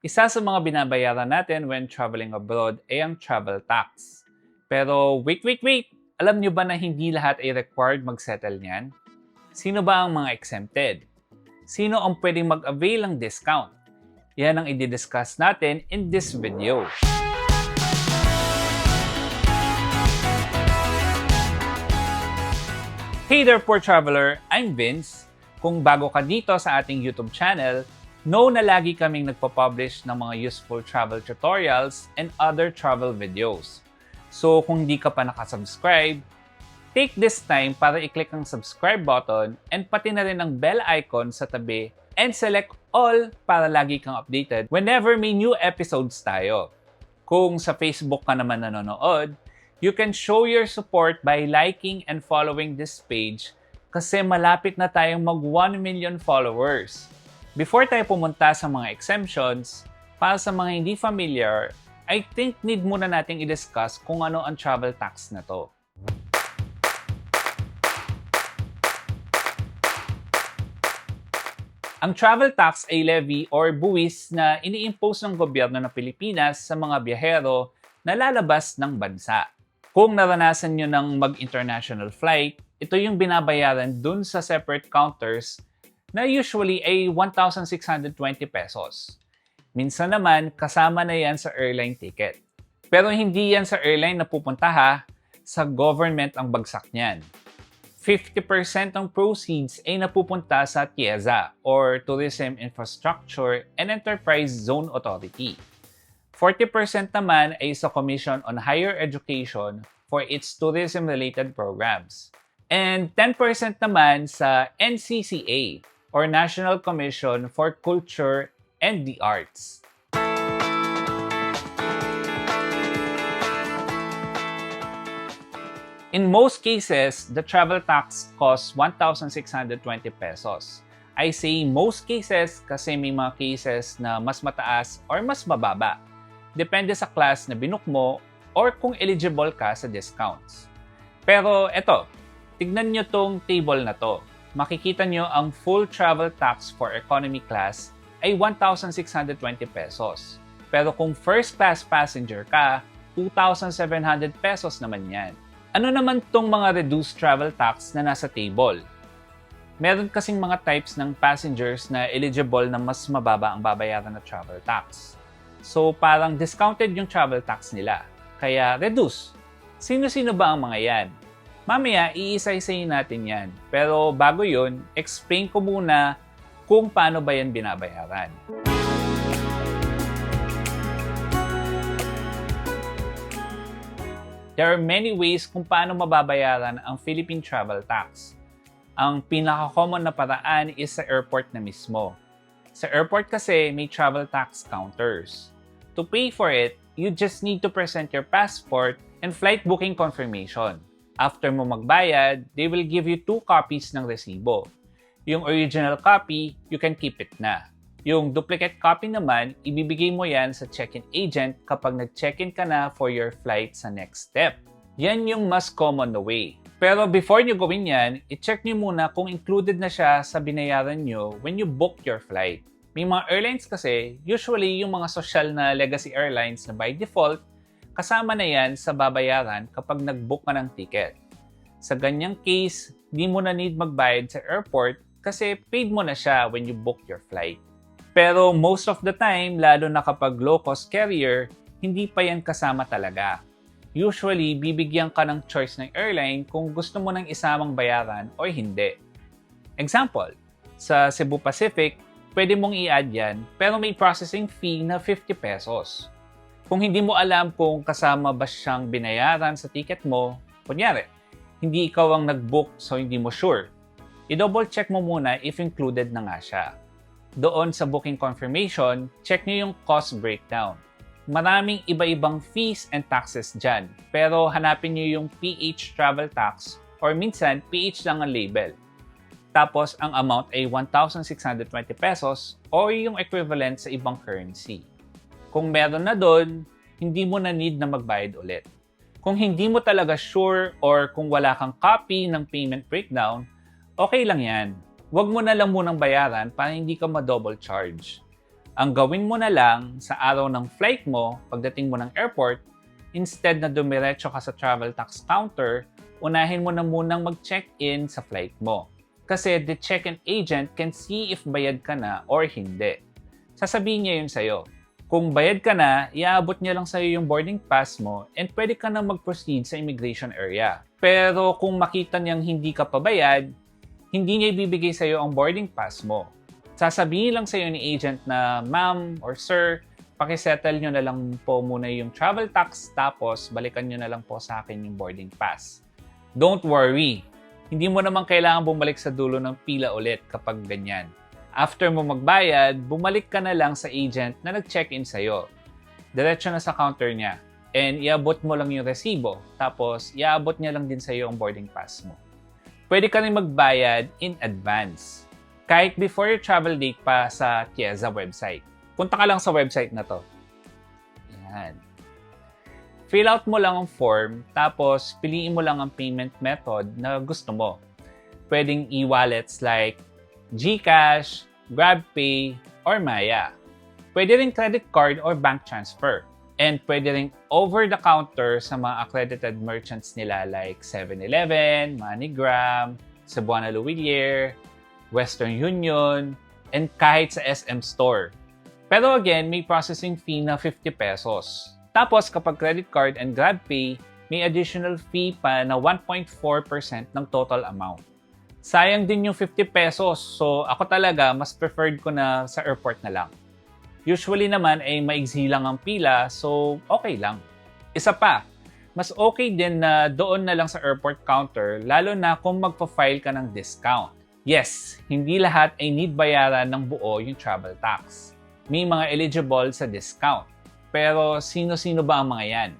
Isa sa mga binabayaran natin when traveling abroad ay ang travel tax. Pero wait! Alam nyo ba na hindi lahat ay required mag-settle niyan? Sino ba ang mga exempted? Sino ang pwedeng mag-avail ng discount? Yan ang i-discuss natin in this video. Hey there, poor traveler! I'm Vince. Kung bago ka dito sa ating YouTube channel, know na lagi kaming nagpo-publish ng mga useful travel tutorials and other travel videos. So kung di ka pa nakasubscribe, take this time para i-click ang subscribe button and pati na rin ang bell icon sa tabi and select all para lagi kang updated whenever may new episodes tayo. Kung sa Facebook ka naman nanonood, you can show your support by liking and following this page kasi malapit na tayong mag 1 million followers. Before tayo pumunta sa mga exemptions, para sa mga hindi familiar, I think need muna nating i-discuss kung ano ang travel tax na to. Ang travel tax ay levy or buwis na ini-impose ng gobyerno ng Pilipinas sa mga biyahero na lalabas ng bansa. Kung naranasan nyo ng mag-international flight, ito yung binabayaran dun sa separate counters na usually ay 1,620 pesos. Minsan naman, kasama na yan sa airline ticket. Pero hindi yan sa airline na pupunta ha, sa government ang bagsak niyan. 50% ng proceeds ay napupunta sa TIEZA or Tourism Infrastructure and Enterprise Zone Authority. 40% naman ay sa Commission on Higher Education for its tourism-related programs. And 10% naman sa NCCA or National Commission for Culture and the Arts. In most cases, the travel tax costs 1,620 pesos. I say most cases kasi may mga cases na mas mataas or mas mababa. Depende sa class na binook mo or kung eligible ka sa discounts. Pero eto, tignan nyo tong table na to. Makikita nyo ang full travel tax for economy class ay 1,620 pesos. Pero kung first class passenger ka, 2,700 pesos naman yan. Ano naman tong mga reduced travel tax na nasa table? Meron kasing mga types ng passengers na eligible na mas mababa ang babayaran na travel tax. So parang discounted yung travel tax nila, kaya reduce. Sino-sino ba ang mga yan? Mamaya, iisa-isayin natin yan. Pero bago yun, explain ko muna kung paano ba yan binabayaran. There are many ways kung paano mababayaran ang Philippine Travel Tax. Ang pinaka-common na paraan is sa airport na mismo. Sa airport kasi, may travel tax counters. To pay for it, you just need to present your passport and flight booking confirmation. After mo magbayad, they will give you 2 copies ng resibo. Yung original copy, you can keep it na. Yung duplicate copy naman, ibibigay mo yan sa check-in agent kapag nag-check-in ka na for your flight sa next step. Yan yung mas common na way. Pero before nyo gawin yan, i-check nyo muna kung included na siya sa binayaran nyo when you book your flight. May mga airlines kasi, usually yung mga social na legacy airlines na by default, kasama na yan sa babayaran kapag nag-book ka ng ticket. Sa ganyang case, di mo na need magbayad sa airport kasi paid mo na siya when you book your flight. Pero most of the time, lalo na kapag low-cost carrier, hindi pa yan kasama talaga. Usually, bibigyan ka ng choice ng airline kung gusto mo nang isamang bayaran o hindi. Example, sa Cebu Pacific, pwede mong i-add yan pero may processing fee na 50 pesos. Kung hindi mo alam kung kasama ba siyang binayaran sa ticket mo, kunyari, hindi ikaw ang nag-book so hindi mo sure, i-double check mo muna if included na nga siya. Doon sa booking confirmation, check nyo yung cost breakdown. Maraming iba-ibang fees and taxes dyan, pero hanapin nyo yung PH travel tax or minsan PH lang ang label. Tapos ang amount ay 1,620 pesos o yung equivalent sa ibang currency. Kung meron na doon, hindi mo na need na magbayad ulit. Kung hindi mo talaga sure or kung wala kang copy ng payment breakdown, okay lang yan. Huwag mo na lang munang bayaran para hindi ka ma-double charge. Ang gawin mo na lang sa araw ng flight mo, pagdating mo ng airport, instead na dumiretso ka sa travel tax counter, unahin mo na munang mag-check-in sa flight mo. Kasi the check-in agent can see if bayad ka na or hindi. Sasabihin niya yun sa'yo. Kung bayad ka na, iaabot niya lang sa'yo yung boarding pass mo and pwede ka na mag-proceed sa immigration area. Pero kung makita niyang hindi ka pabayad, hindi niya ibibigay sa'yo ang boarding pass mo. Sasabihin lang sa'yo ni agent na, ma'am or sir, pakisettle nyo na lang po muna yung travel tax tapos balikan nyo na lang po sa akin yung boarding pass. Don't worry, hindi mo naman kailangan bumalik sa dulo ng pila ulit kapag ganyan. After mo magbayad, bumalik ka na lang sa agent na nag-check-in sa'yo. Diretso na sa counter niya and iabot mo lang yung resibo tapos iabot niya lang din sa'yo ang boarding pass mo. Pwede ka rin magbayad in advance. Kahit before your travel date pa sa TIEZA website. Punta ka lang sa website na to. Yan. Fill out mo lang ang form, tapos piliin mo lang ang payment method na gusto mo. Pwedeng e-wallets like GCash, GrabPay, or Maya. Pwede rin credit card or bank transfer. And pwede rin over-the-counter sa mga accredited merchants nila like 7-Eleven, MoneyGram, Cebuana Lhuillier, Western Union, and kahit sa SM Store. Pero again, may processing fee na 50 pesos. Tapos kapag credit card and GrabPay, may additional fee pa na 1.4% ng total amount. Sayang din yung 50 pesos, so ako talaga mas preferred ko na sa airport na lang. Usually naman ay maigsi lang ang pila, so okay lang. Isa pa, mas okay din na doon na lang sa airport counter lalo na kung magpa-file ka ng discount. Yes, hindi lahat ay need bayaran ng buo yung travel tax. May mga eligible sa discount. Pero sino-sino ba ang mga yan?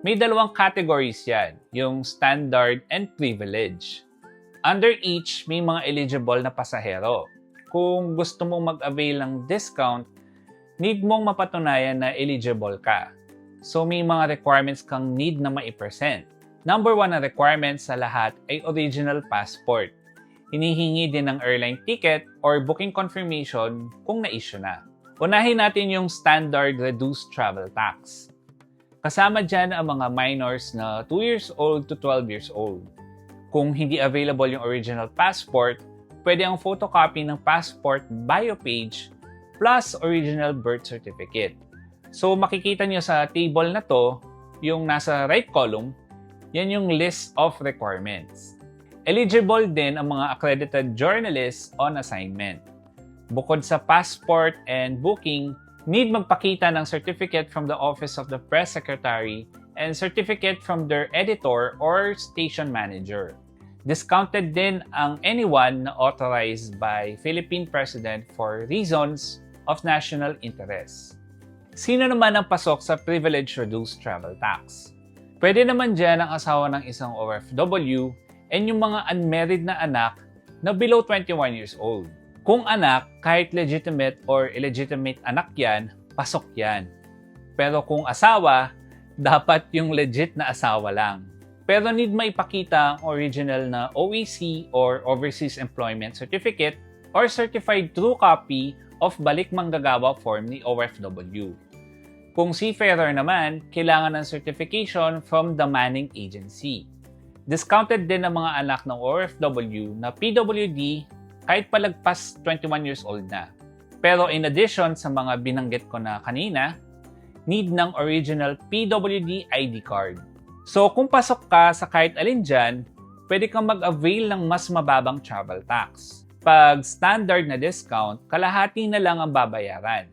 May dalawang categories yan, yung standard and privilege. Under each, may mga eligible na pasahero. Kung gusto mong mag-avail ng discount, need mong mapatunayan na eligible ka. So may mga requirements kang need na ma-present. Number 1 na requirement sa lahat ay original passport. Hinihingi din ng airline ticket or booking confirmation kung na-issue na. Unahin natin yung standard reduced travel tax. Kasama dyan ang mga minors na 2 years old to 12 years old. Kung hindi available yung original passport, pwede ang photocopy ng passport bio page plus original birth certificate. So makikita nyo sa table na to, yung nasa right column, yan yung list of requirements. Eligible din ang mga accredited journalists on assignment. Bukod sa passport and booking, need magpakita ng certificate from the Office of the Press Secretary and certificate from their editor or station manager. Discounted din ang anyone na authorized by Philippine President for reasons of national interest. Sino naman ang pasok sa Privilege Reduced Travel Tax? Pwede naman dyan ang asawa ng isang OFW and yung mga unmarried na anak na below 21 years old. Kung anak, kahit legitimate or illegitimate anak yan, pasok yan. Pero kung asawa, dapat yung legit na asawa lang. Pero need maipakita ang original na OEC or Overseas Employment Certificate or Certified True Copy of Balik Manggagawa Form ni OFW. Kung seafarer naman, kailangan ng certification from the manning agency. Discounted din ang mga anak ng OFW na PWD kahit palagpas 21 years old na. Pero in addition sa mga binanggit ko na kanina, need ng original PWD ID card. So kung pasok ka sa kahit alin dyan, pwede kang mag-avail ng mas mababang travel tax. Pag standard na discount, kalahati na lang ang babayaran.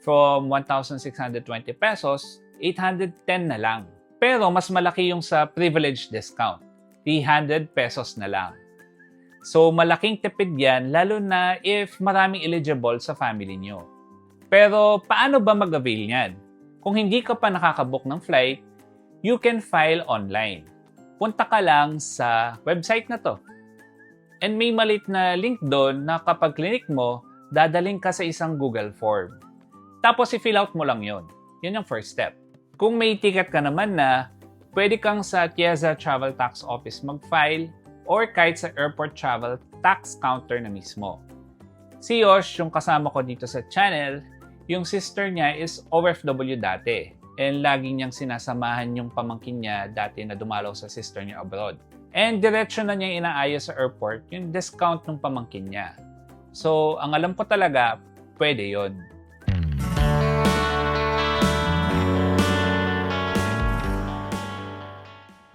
From 1,620 pesos, 810 na lang. Pero mas malaki yung sa privilege discount, 300 pesos na lang. So malaking tipid yan lalo na if maraming eligible sa family nyo. Pero paano ba mag-avail yan? Kung hindi ka pa nakakabook ng flight, you can file online. Punta ka lang sa website na to. And may malit na link doon na kapag clinic mo, dadaling ka sa isang Google form. Tapos i-fill out mo lang yon. Yun yung first step. Kung may ticket ka naman na, pwede kang sa TIEZA Travel Tax Office mag-file or kahit sa airport travel tax counter na mismo. Si Yosh, yung kasama ko dito sa channel, yung sister niya is OFW dati. And lagi niyang sinasamahan yung pamangkin niya dati na dumalaw sa sister niya abroad. And diretso na niya inaayos sa airport yung discount ng pamangkin niya. So, ang alam ko talaga, pwede yon.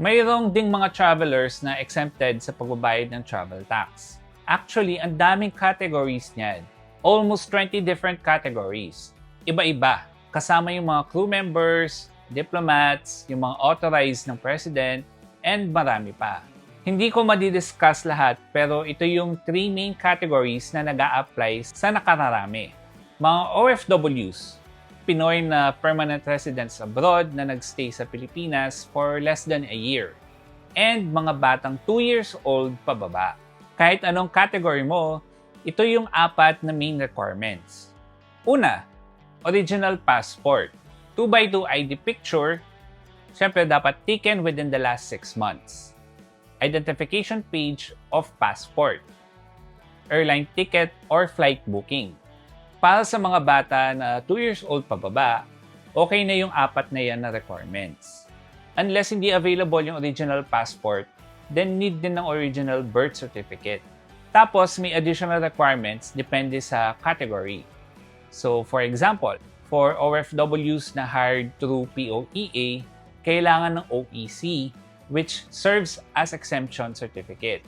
Mayroong ding mga travelers na exempted sa pagbabayad ng travel tax. Actually, ang daming categories niyan. Almost 20 different categories. Iba-iba. Kasama yung mga crew members, diplomats, yung mga authorized ng president, and marami pa. Hindi ko madidiscuss lahat, pero ito yung 3 main categories na nag-a-apply sa nakararami. Mga OFWs, Pinoy na permanent residents abroad na nagstay sa Pilipinas for less than a year. And mga batang 2 years old pababa. Kahit anong category mo, ito yung 4 na main requirements. Una, original passport. 2x2 ID picture, syempre dapat taken within the last 6 months. Identification page of passport. Airline ticket or flight booking. Para sa mga bata na 2 years old pababa, okay na yung 4 na yan na requirements. Unless hindi available yung original passport, then need din ng original birth certificate. Tapos may additional requirements depende sa category. So for example, for OFWs na hired through POEA, kailangan ng OEC, which serves as exemption certificate.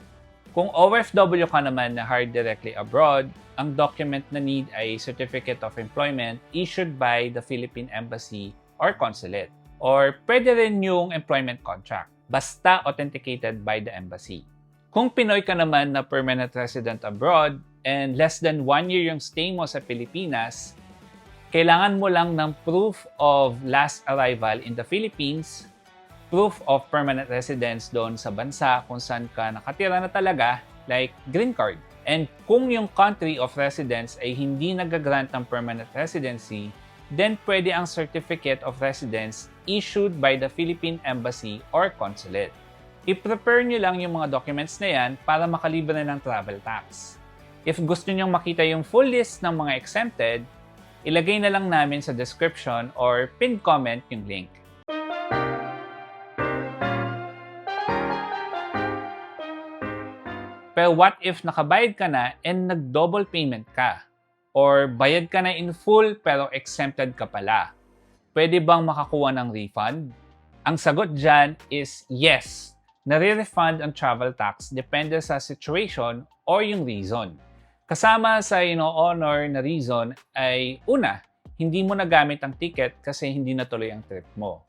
Kung OFW ka naman na hired directly abroad, ang document na need ay Certificate of Employment issued by the Philippine Embassy or Consulate. Or pwede rin yung employment contract, basta authenticated by the embassy. Kung Pinoy ka naman na permanent resident abroad and less than 1 year yung stay mo sa Pilipinas, kailangan mo lang ng proof of last arrival in the Philippines, proof of permanent residence doon sa bansa kung saan ka nakatira na talaga, like green card. And kung yung country of residence ay hindi nag-grant ng permanent residency, then pwede ang Certificate of Residence issued by the Philippine Embassy or Consulate. I-prepare nyo lang yung mga documents na yan para makalibre ng travel tax. If gusto nyo makita yung full list ng mga exempted, ilagay na lang namin sa description or pinned comment yung link. Pero what if nakabayad ka na and nag-double payment ka? Or bayad ka na in full pero exempted ka pala? Pwede bang makakuha ng refund? Ang sagot dyan is yes. Nare-refund ang travel tax depende sa situation or yung reason. Kasama sa ino-honor na reason ay una, hindi mo nagamit ang ticket kasi hindi natuloy ang trip mo.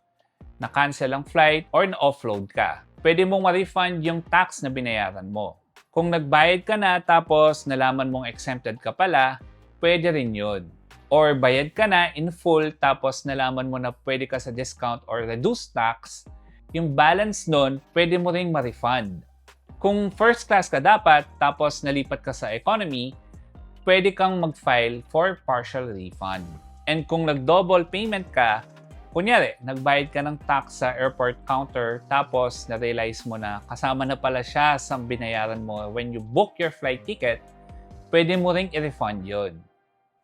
Na-cancel ang flight or na-offload ka. Pwede mong ma-refund yung tax na binayaran mo. Kung nagbayad ka na tapos nalaman mong exempted ka pala, pwede rin yun. Or bayad ka na in full tapos nalaman mo na pwede ka sa discount or reduced tax, yung balance nun, pwede mo ring ma-refund. Kung first class ka dapat tapos nalipat ka sa economy, pwede kang mag-file for partial refund. And kung nag-double payment ka, kunyari, nagbayad ka ng tax sa airport counter tapos na-realize mo na kasama na pala siya sa binayaran mo when you book your flight ticket, pwede mo ring i-refund yun.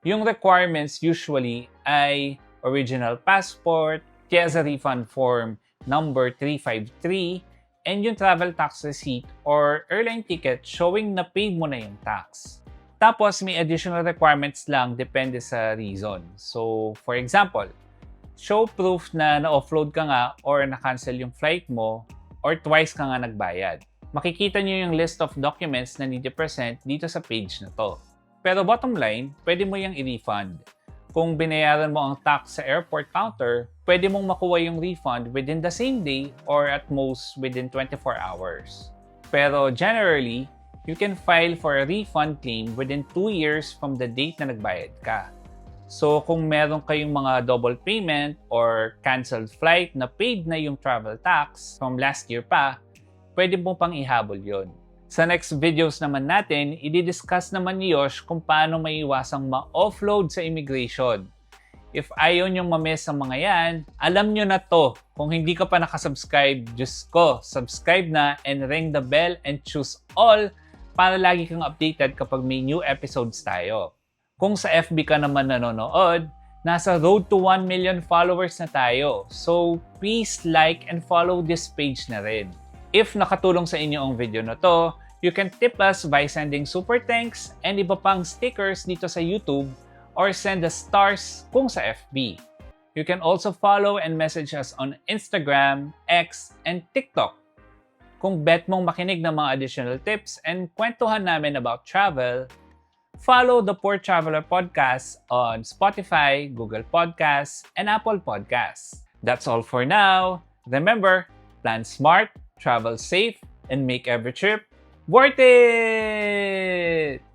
Yung requirements usually ay original passport, TIEZA refund form number 353, and yung travel tax receipt or airline ticket showing na paid mo na yung tax. Tapos may additional requirements lang depende sa reason. So, for example, show proof na na-offload ka nga or na-cancel yung flight mo or twice ka nga nagbayad. Makikita nyo yung list of documents na need to present dito sa page na to. Pero bottom line, pwede mo yung i-refund. Kung binayaran mo ang tax sa airport counter, pwede mong makuha yung refund within the same day or at most within 24 hours. Pero generally, you can file for a refund claim within 2 years from the date na nagbayad ka. So kung meron kayong mga double payment or canceled flight na paid na yung travel tax from last year pa, pwede mo pang ihabol yon. Sa next videos naman natin, i-discuss naman ni Yosh kung paano maiwasang ma-offload sa immigration. If ayaw nyong mamiss ang mga yan, alam nyo na to. Kung hindi ka pa nakasubscribe, Diyos ko, subscribe na and ring the bell and choose all para lagi kang updated kapag may new episodes tayo. Kung sa FB ka naman nanonood, nasa road to 1 million followers na tayo. So, please like and follow this page na rin. If nakatulong sa inyo ang video na to, you can tip us by sending super thanks and iba pang stickers dito sa YouTube or send the stars kung sa FB. You can also follow and message us on Instagram, X, and TikTok. Kung bet mong makinig ng mga additional tips and kwentuhan namin about travel, follow the Poor Traveler Podcast on Spotify, Google Podcasts, and Apple Podcasts. That's all for now. Remember, plan smart, travel safe, and make every trip worth it!